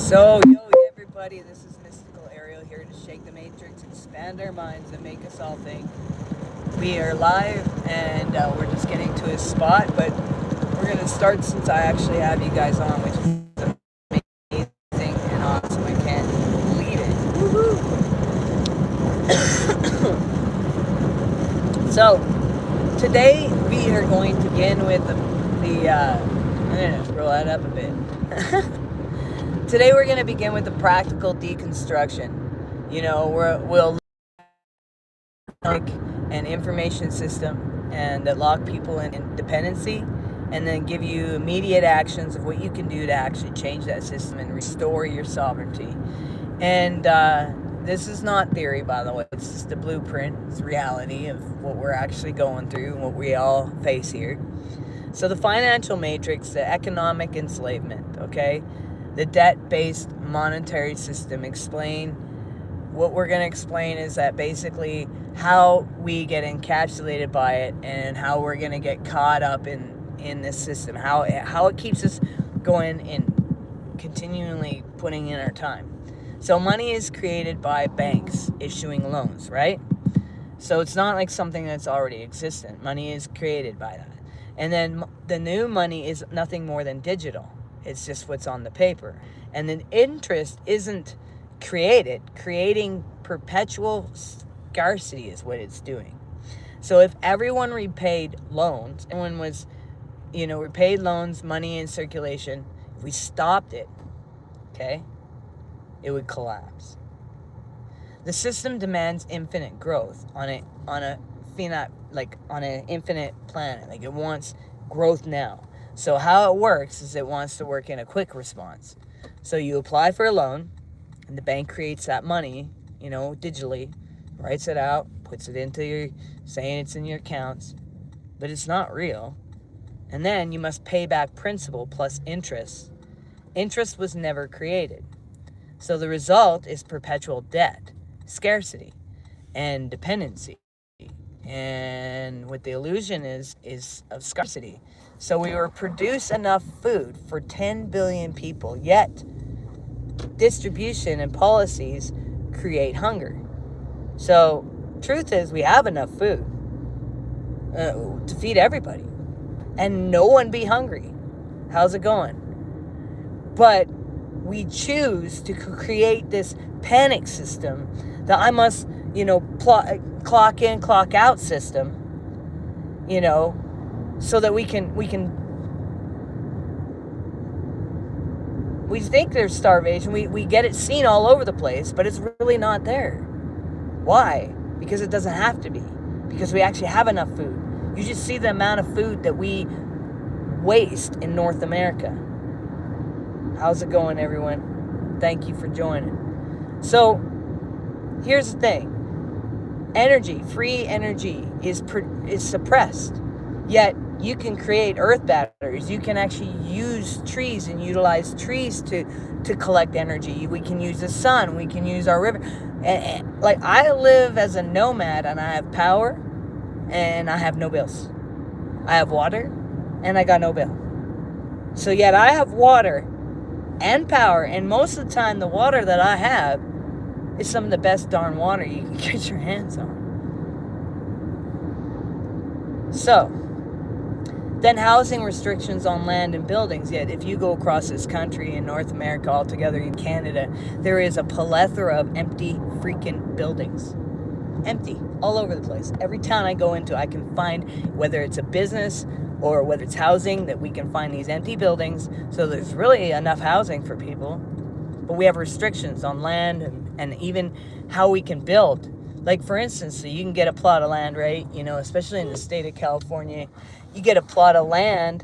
Yo, everybody, this is Mystical Ariel here to shake the matrix, expand our minds, and make us all think. We are live, and we're just getting to a spot, but we're going to start since I actually have you guys on, which is amazing and awesome. I can't believe it. Woohoo! So, today we are going to begin with I'm going to scroll that up a bit. Today we're going to begin with the practical deconstruction. We'll like an information system and that lock people in dependency, and then give you immediate actions of what you can do to actually change that system and restore your sovereignty. And this is not theory, by the way. It's just a blueprint. It's reality of what we're actually going through and what we all face here. So the financial matrix, the economic enslavement, okay? The debt-based monetary system. What we're going to explain is that basically how we get encapsulated by it and how we're going to get caught up in this system, how it keeps us going and continually putting in our time. So money is created by banks issuing loans, right? So it's not like something that's already existent. Money is created by that. And then the new money is nothing more than digital. It's just what's on the paper. And then interest isn't creating perpetual scarcity is what it's doing. So if everyone repaid loans, repaid loans, money in circulation, if we stopped it, okay, it would collapse. The system demands infinite growth on an infinite planet. Like, it wants growth now. So how it works is it wants to work in a quick response. So you apply for a loan, and the bank creates that money, digitally, writes it out, puts it into saying it's in your accounts, but it's not real. And then you must pay back principal plus interest. Interest was never created. So the result is perpetual debt, scarcity, and dependency. And what the illusion is of scarcity. So we will produce enough food for 10 billion people, yet distribution and policies create hunger. So truth is, we have enough food to feed everybody and no one be hungry. How's it going? But we choose to create this panic system that I must, clock in, clock out system, so that we think there's starvation. We get it seen all over the place, but it's really not there. Why? Because it doesn't have to be. Because we actually have enough food. You just see the amount of food that we waste in North America. How's it going, everyone? Thank you for joining. So, here's the thing. Free energy is suppressed. Yet, you can create earth batteries. You can actually use trees and utilize trees to collect energy. We can use the sun. We can use our river. And like, I live as a nomad, and I have power, and I have no bills. I have water, and I got no bill. So yet I have water and power, and most of the time the water that I have is some of the best darn water you can get your hands on. So, then housing restrictions on land and buildings. Yet if you go across this country in North America altogether, in Canada, there is a plethora of empty freaking buildings. Empty all over the place. Every town I go into, I can find, whether it's a business or whether it's housing, that we can find these empty buildings. So there's really enough housing for people, but we have restrictions on land and even how we can build. Like, for instance, so you can get a plot of land, right? Especially in the state of California, you get a plot of land,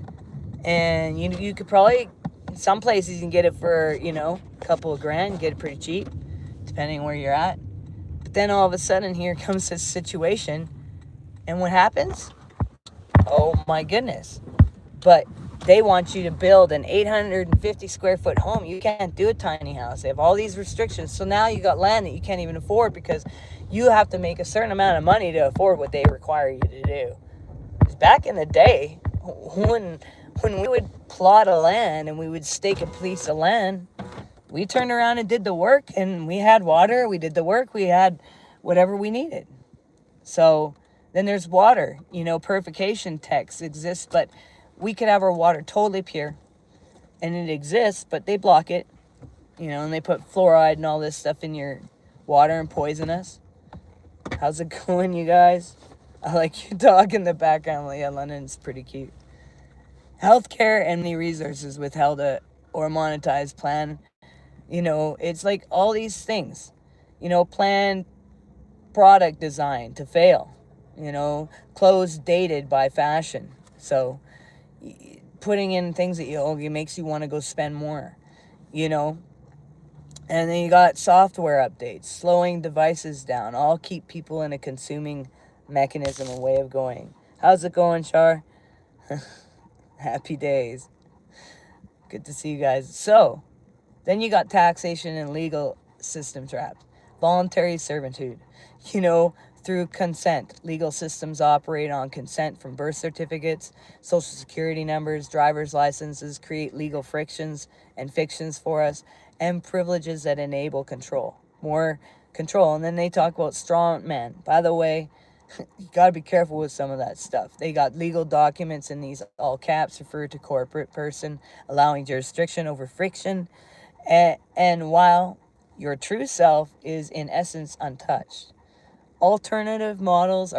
and you could probably, in some places you can get it for, a couple of grand, get it pretty cheap, depending on where you're at. But then all of a sudden, here comes this situation, and what happens? Oh my goodness. But they want you to build an 850 square foot home. You can't do a tiny house. They have all these restrictions. So now you got land that you can't even afford because you have to make a certain amount of money to afford what they require you to do. Because back in the day, when we would plot a land and we would stake a piece of land, We turned around and did the work, and we had water. We did the work. We had whatever we needed. So then there's water. Purification techs exist, but we could have our water totally pure, and it exists, but they block it, and they put fluoride and all this stuff in your water and poison us. How's it going, you guys? I like your dog in the background. Yeah, London's pretty cute. Healthcare and the resources withheld or monetized plan. It's like all these things. Planned product design to fail. Clothes dated by fashion. So putting in things that it makes you want to go spend more. And then you got software updates, slowing devices down, all keep people in a consuming mechanism and way of going. How's it going, Char? Happy days. Good to see you guys. So, then you got taxation and legal system traps. Voluntary servitude. Through consent. Legal systems operate on consent from birth certificates, social security numbers, driver's licenses, create legal frictions and fictions for us, and privileges that enable control. More control. And then they talk about strong men. By the way, you got to be careful with some of that stuff. They got legal documents in these all caps refer to corporate person, allowing jurisdiction over friction. And while your true self is in essence untouched. Alternative models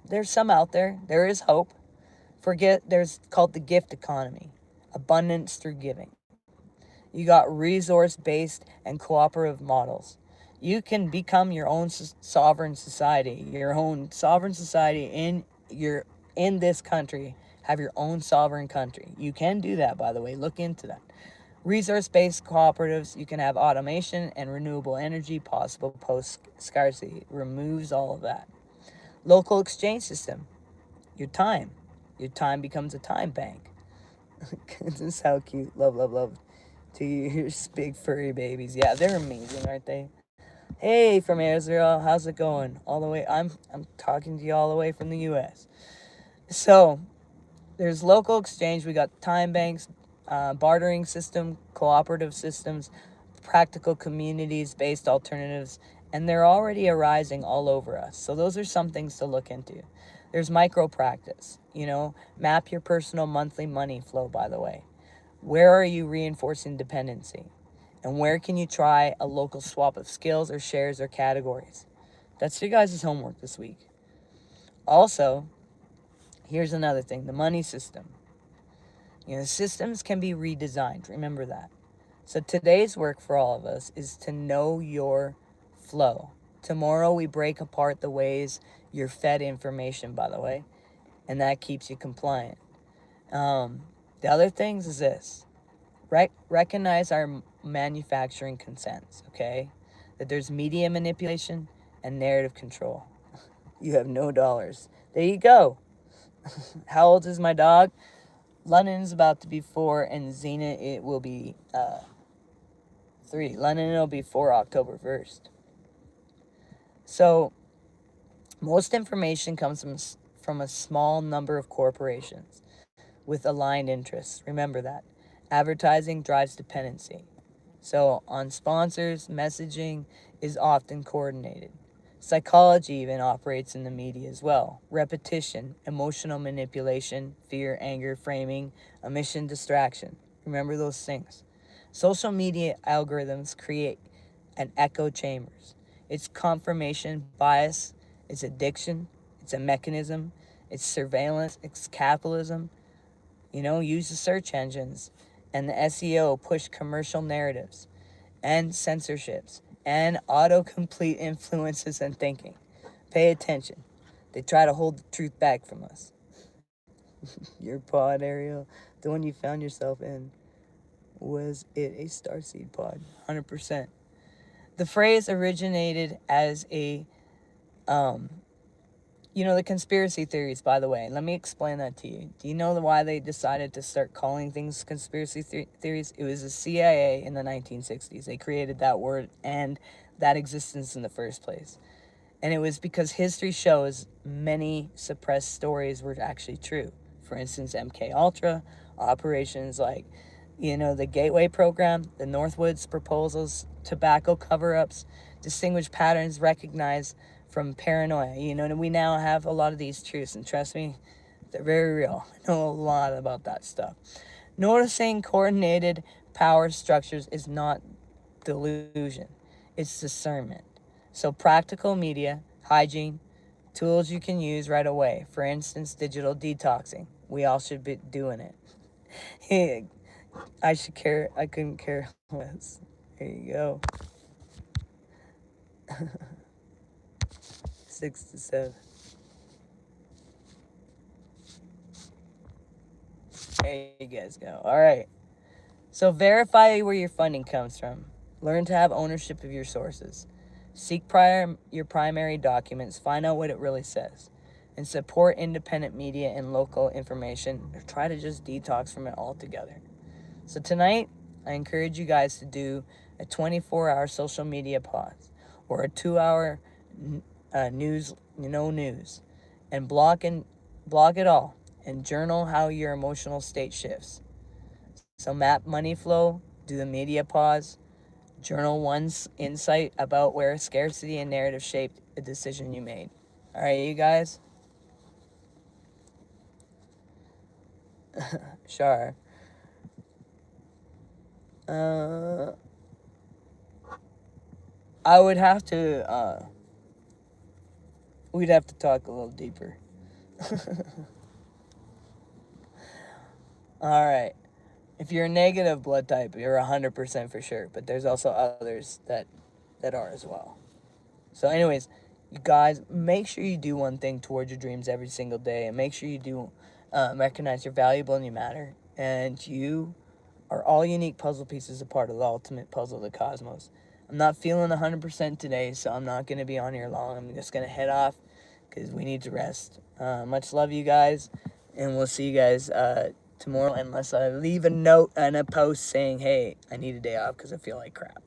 there's some out there. There is hope. There's called the gift economy. Abundance through giving. You got resource-based and cooperative models. You can become your own sovereign society. Your own sovereign society in this country. Have your own sovereign country. You can do that, by the way. Look into that. Resource-based cooperatives, you can have automation and renewable energy possible post-scarcity. Removes all of that. Local exchange system. Your time. Your time becomes a time bank. This is how cute. Love, love, love. To your big furry babies. Yeah, they're amazing, aren't they? Hey, from Israel. How's it going? All the way. I'm talking to you all the way from the U.S. So, there's local exchange. We got time banks. Bartering system, cooperative systems, practical communities-based alternatives, and they're already arising all over us. So those are some things to look into. There's micro practice, map your personal monthly money flow, by the way. Where are you reinforcing dependency? And where can you try a local swap of skills or shares or categories? That's your guys' homework this week. Also, here's another thing, the money system. Systems can be redesigned. Remember that. So today's work for all of us is to know your flow. Tomorrow we break apart the ways you're fed information, by the way, and that keeps you compliant. The other things is this. Recognize our manufacturing consents, okay? That there's media manipulation and narrative control. You have no dollars. There you go. How old is my dog? London's about to be 4, and Xena, it will be 3. London, it'll be 4 October 1st. So, most information comes from a small number of corporations with aligned interests. Remember that. Advertising drives dependency. So, on sponsors, messaging is often coordinated. Psychology even operates in the media as well. Repetition, emotional manipulation, fear, anger, framing, omission, distraction. Remember those things. Social media algorithms create an echo chambers. It's confirmation bias, it's addiction, it's a mechanism, it's surveillance, it's capitalism. Use the search engines and the SEO push commercial narratives and censorships and autocomplete influences and thinking. Pay attention. They try to hold the truth back from us. Your pod, Ariel, the one you found yourself in, was it a starseed pod? 100%. The phrase originated as a, the conspiracy theories, by the way. Let me explain that to you. Do you know why they decided to start calling things conspiracy theories? It was the CIA in the 1960s. They created that word and that existence in the first place. And it was because history shows many suppressed stories were actually true. For instance, MK Ultra, operations like, You know, the Gateway Program, the Northwoods proposals, tobacco cover-ups, distinguish patterns recognized from paranoia. You know, we now have a lot of these truths, and trust me, they're very real. I know a lot about that stuff. Noticing coordinated power structures is not delusion, it's discernment. So practical media, hygiene, tools you can use right away. For instance, digital detoxing. We all should be doing it. Hey, I couldn't care less. There you go. 6 to 7. There you guys go. All right. So verify where your funding comes from. Learn to have ownership of your sources. Seek your primary documents. Find out what it really says. And support independent media and local information. Or try to just detox from it altogether. So tonight, I encourage you guys to do a 24-hour social media pause. Or a 2-hour news, and block it all, and journal how your emotional state shifts. So map money flow, do the media pause, journal one's insight about where scarcity and narrative shaped a decision you made. All right, you guys? Sure. I would have to, we'd have to talk a little deeper. All right. If you're a negative blood type, you're 100% for sure. But there's also others that are as well. So anyways, you guys, make sure you do one thing towards your dreams every single day. And make sure you do recognize you're valuable and you matter. And you are all unique puzzle pieces, a part of the ultimate puzzle of the cosmos. I'm not feeling 100% today, so I'm not going to be on here long. I'm just going to head off because we need to rest. Much love, you guys. And we'll see you guys tomorrow, unless I leave a note and a post saying, hey, I need a day off because I feel like crap.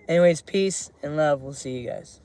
Anyways, peace and love. We'll see you guys.